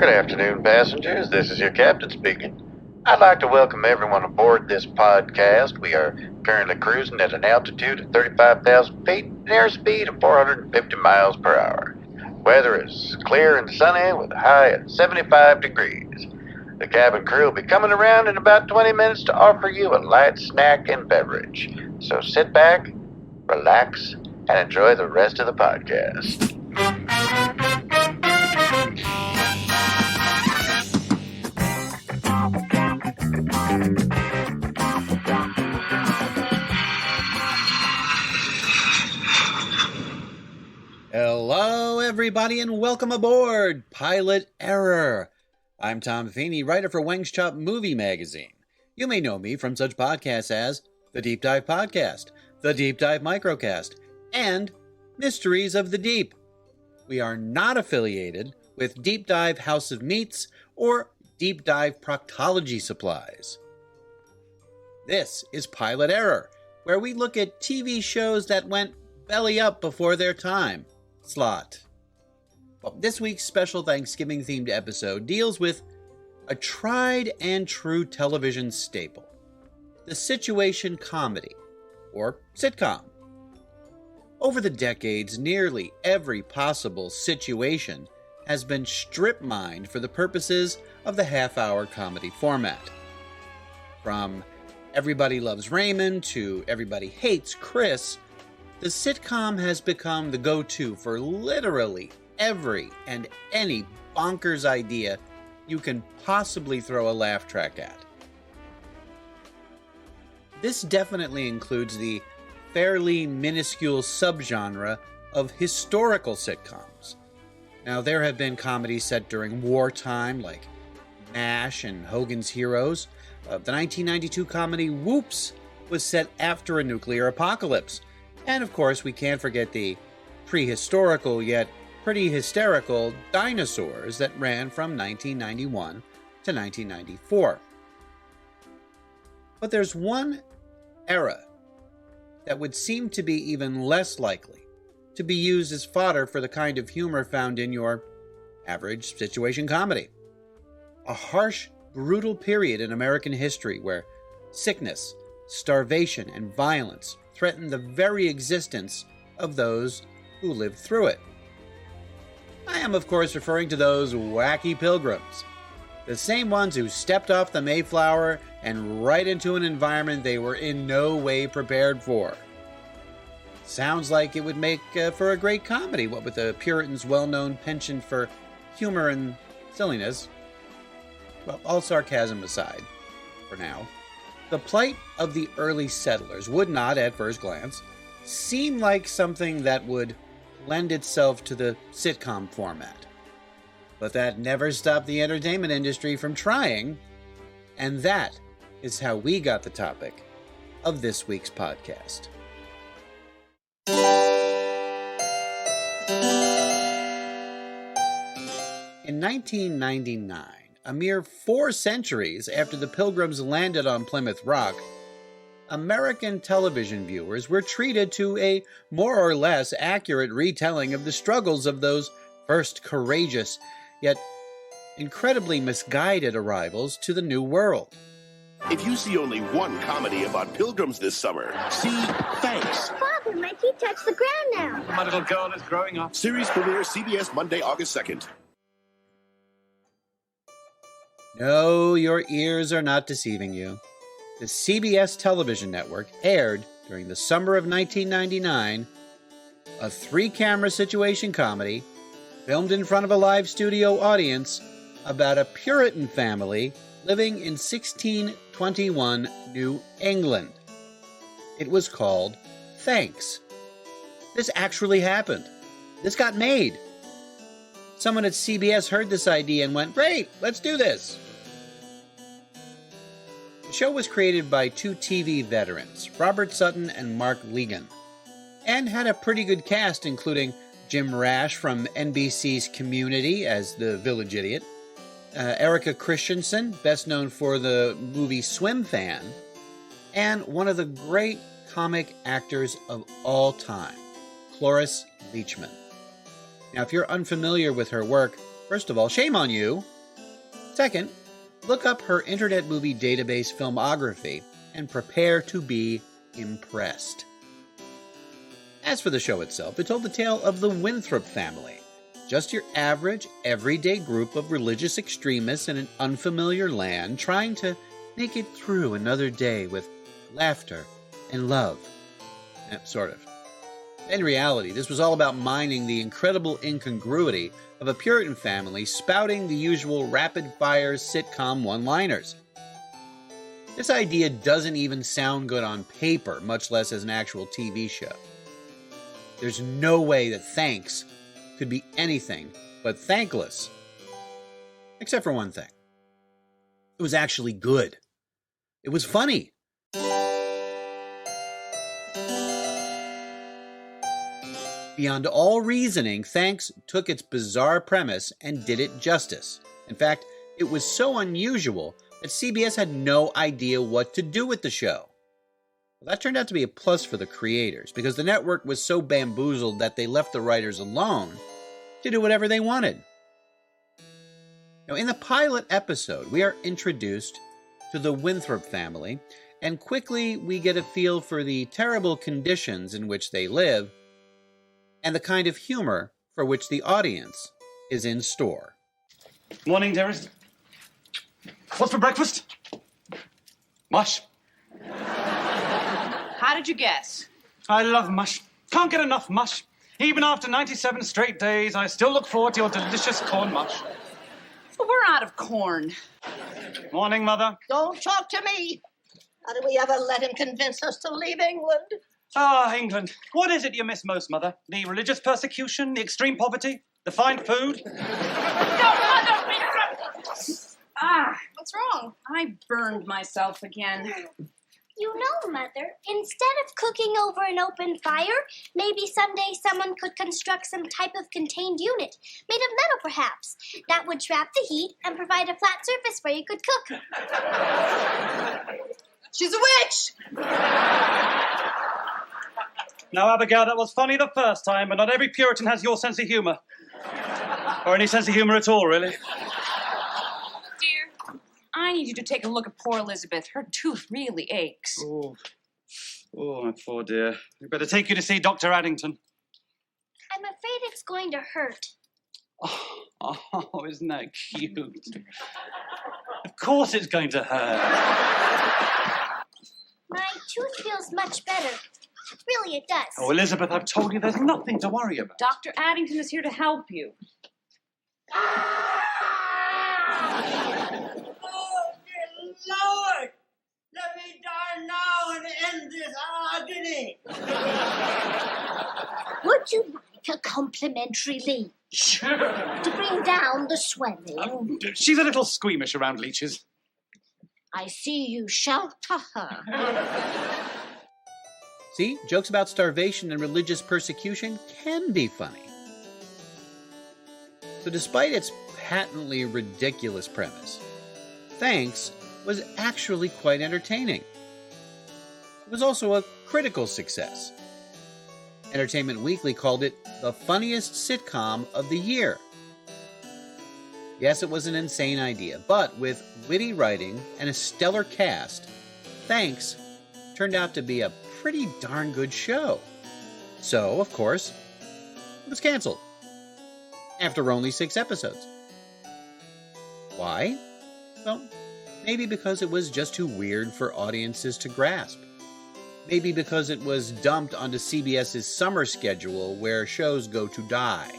Good afternoon, passengers. This is your captain speaking. I'd like to welcome everyone aboard this podcast. We are currently cruising at an altitude of 35,000 feet and airspeed of 450 miles per hour. Weather is clear and sunny with a high of 75 degrees. The cabin crew will be coming around in about 20 minutes to offer you a light snack and beverage. So sit back, relax, and enjoy the rest of the podcast. Hello, everybody, and welcome aboard Pilot Error. I'm Tom Feeney, writer for Wang's Chop Movie Magazine. You may know me from such podcasts as The Deep Dive Podcast, The Deep Dive Microcast, and Mysteries of the Deep. We are not affiliated with Deep Dive House of Meats or Deep Dive Proctology Supplies. This is Pilot Error, where we look at TV shows that went belly up before their time. Slot. Well, this week's special Thanksgiving-themed episode deals with a tried and true television staple, the situation comedy, or sitcom. Over the decades, nearly every possible situation has been strip-mined for the purposes of the half-hour comedy format. From Everybody Loves Raymond to Everybody Hates Chris, the sitcom has become the go-to for literally every and any bonkers idea you can possibly throw a laugh track at. This definitely includes the fairly minuscule subgenre of historical sitcoms. Now, there have been comedies set during wartime like MASH and Hogan's Heroes. The 1992 comedy Whoops was set after a nuclear apocalypse. And of course, we can't forget the prehistorical yet pretty hysterical Dinosaurs that ran from 1991 to 1994. But there's one era that would seem to be even less likely to be used as fodder for the kind of humor found in your average situation comedy. A harsh, brutal period in American history where sickness, starvation, and violence threatened the very existence of those who lived through it. I am, of course, referring to those wacky pilgrims, the same ones who stepped off the Mayflower and right into an environment they were in no way prepared for. Sounds like it would make for a great comedy, what with the Puritans' well-known penchant for humor and silliness. Well, all sarcasm aside, for now, the plight of the early settlers would not, at first glance, seem like something that would lend itself to the sitcom format. But that never stopped the entertainment industry from trying, and that is how we got the topic of this week's podcast. In 1999, a mere 4 centuries after the Pilgrims landed on Plymouth Rock, American television viewers were treated to a more or less accurate retelling of the struggles of those first courageous, yet incredibly misguided arrivals to the New World. If you see only one comedy about pilgrims this summer, see Thanks. Father, my feet touch the ground now. My little girl is growing up. Series premiere CBS Monday, August 2nd. No, your ears are not deceiving you. The CBS television network aired during the summer of 1999 a 3-camera situation comedy filmed in front of a live studio audience about a Puritan family living in 1621 New England. It was called Thanks. This actually happened. This got made. Someone at CBS heard this idea and went, "Great, let's do this." The show was created by 2 TV veterans, Robert Sutton and Mark Legan, and had a pretty good cast, including Jim Rash from NBC's Community as the village idiot, Erica Christensen, best known for the movie Swim Fan, and one of the great comic actors of all time, Cloris Leachman. Now, if you're unfamiliar with her work, first of all, shame on you. Second, look up her Internet Movie Database filmography and prepare to be impressed. As for the show itself, it told the tale of the Winthrop family, just your average, everyday group of religious extremists in an unfamiliar land trying to make it through another day with laughter and love. Sort of. In reality, this was all about mining the incredible incongruity of a Puritan family spouting the usual rapid-fire sitcom one-liners. This idea doesn't even sound good on paper, much less as an actual TV show. There's no way that Thanks could be anything but thankless. Except for one thing. It was actually good. It was funny. Beyond all reasoning, Thanks took its bizarre premise and did it justice. In fact, it was so unusual that CBS had no idea what to do with the show. Well, that turned out to be a plus for the creators, because the network was so bamboozled that they left the writers alone to do whatever they wanted. Now, in the pilot episode, we are introduced to the Winthrop family, and quickly we get a feel for the terrible conditions in which they live, and the kind of humor for which the audience is in store. Morning, dearest. What's for breakfast? Mush. How did you guess? I love mush. Can't get enough mush. Even after 97 straight days, I still look forward to your delicious corn mush. Well, we're out of corn. Morning, Mother. Don't talk to me. How did we ever let him convince us to leave England? Ah, England. What is it you miss most, Mother? The religious persecution, the extreme poverty, the fine food? What's wrong? I burned myself again. You know, Mother, instead of cooking over an open fire, maybe someday someone could construct some type of contained unit, made of metal perhaps, that would trap the heat and provide a flat surface where you could cook. She's a witch! Now, Abigail, that was funny the first time, but not every Puritan has your sense of humor. Or any sense of humor at all, really. Dear, I need you to take a look at poor Elizabeth. Her tooth really aches. Oh, my poor dear. We better take you to see Dr. Addington. I'm afraid it's going to hurt. Oh, isn't that cute? Of course it's going to hurt. My tooth feels much better. Really, it does. Oh, Elizabeth, I've told you there's nothing to worry about. Dr. Addington is here to help you. Oh, dear Lord! Let me die now and end this agony! Would you like a complimentary leech to bring down the swelling? She's a little squeamish around leeches. I see you shelter her. See, jokes about starvation and religious persecution can be funny. So despite its patently ridiculous premise, Thanks was actually quite entertaining. It was also a critical success. Entertainment Weekly called it the funniest sitcom of the year. Yes, it was an insane idea, but with witty writing and a stellar cast, Thanks turned out to be a pretty darn good show. So, of course, it was canceled after only 6 episodes. Why? Well, maybe because it was just too weird for audiences to grasp. Maybe because it was dumped onto CBS's summer schedule where shows go to die.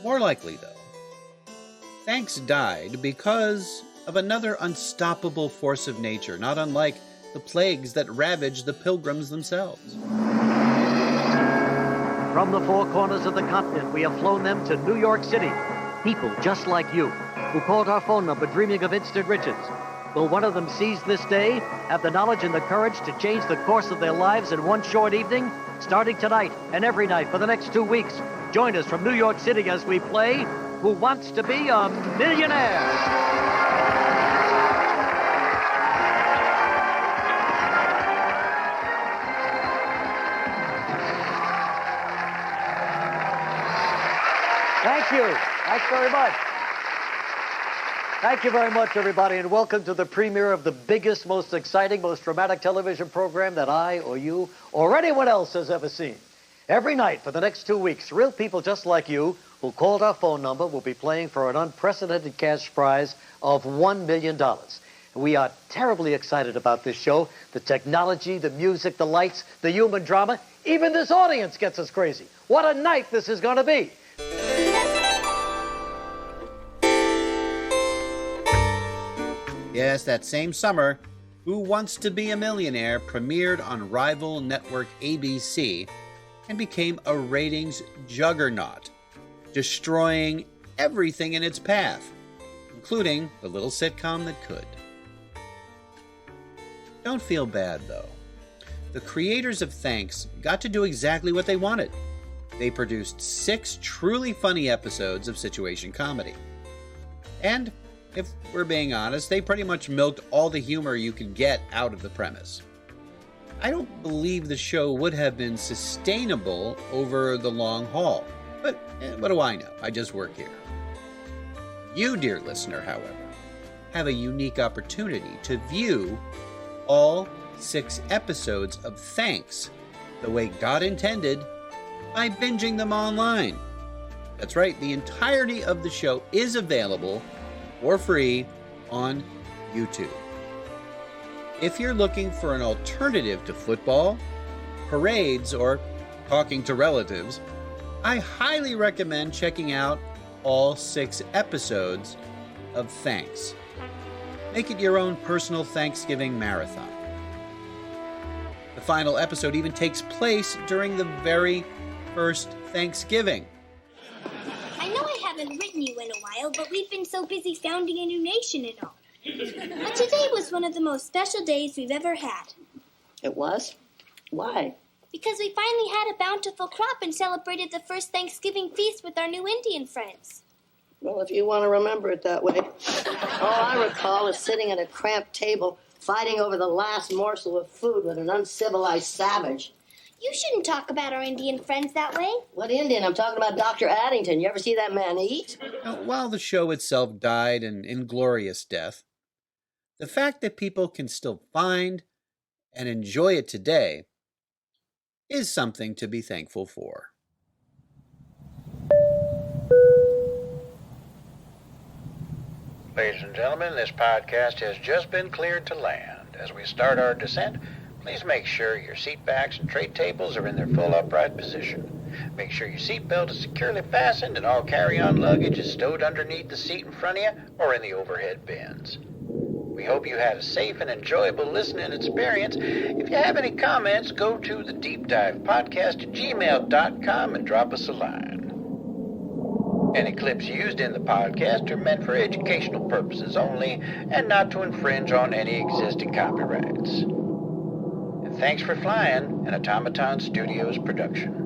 More likely, though, Thanks died because of another unstoppable force of nature, not unlike the plagues that ravaged the Pilgrims themselves. From the 4 corners of the continent, we have flown them to New York City. People just like you, who called our phone number dreaming of instant riches. Will one of them seize this day, have the knowledge and the courage to change the course of their lives in one short evening? Starting tonight and every night for the next 2 weeks, join us from New York City as we play Who Wants to Be a Millionaire? Thank you. Thanks very much. Thank you very much, everybody, and welcome to the premiere of the biggest, most exciting, most dramatic television program that I or you or anyone else has ever seen. Every night for the next 2 weeks, real people just like you who called our phone number will be playing for an unprecedented cash prize of $1 million. We are terribly excited about this show. The technology, the music, the lights, the human drama, even this audience gets us crazy. What a night this is going to be. Yes, that same summer, Who Wants to Be a Millionaire premiered on rival network ABC and became a ratings juggernaut, destroying everything in its path, including the little sitcom that could. Don't feel bad, though. The creators of Thanks got to do exactly what they wanted. They produced 6 truly funny episodes of situation comedy. And if we're being honest, they pretty much milked all the humor you could get out of the premise. I don't believe the show would have been sustainable over the long haul, but what do I know? I just work here. You, dear listener, however, have a unique opportunity to view all 6 episodes of Thanks the way God intended by binging them online. That's right, the entirety of the show is available for free on YouTube. If you're looking for an alternative to football, parades, or talking to relatives, I highly recommend checking out all 6 episodes of Thanks. Make it your own personal Thanksgiving marathon. The final episode even takes place during the very first Thanksgiving. I know I haven't written you in a while, but we've been so busy founding a new nation and all. But today was one of the most special days we've ever had. It was? Why? Because we finally had a bountiful crop and celebrated the first Thanksgiving feast with our new Indian friends. Well, if you want to remember it that way. All I recall is sitting at a cramped table fighting over the last morsel of food with an uncivilized savage. You shouldn't talk about our Indian friends that way. What Indian? I'm talking about Dr. Addington. You ever see that man eat? Now, while the show itself died an inglorious death, the fact that people can still find and enjoy it today is something to be thankful for. Ladies and gentlemen, this podcast has just been cleared to land. As we start our descent, please make sure your seat backs and tray tables are in their full upright position. Make sure your seatbelt is securely fastened and all carry-on luggage is stowed underneath the seat in front of you or in the overhead bins. We hope you had a safe and enjoyable listening experience. If you have any comments, go to the deepdivepodcast@gmail.com and drop us a line. Any clips used in the podcast are meant for educational purposes only and not to infringe on any existing copyrights. And thanks for flying, an Automaton Studios production.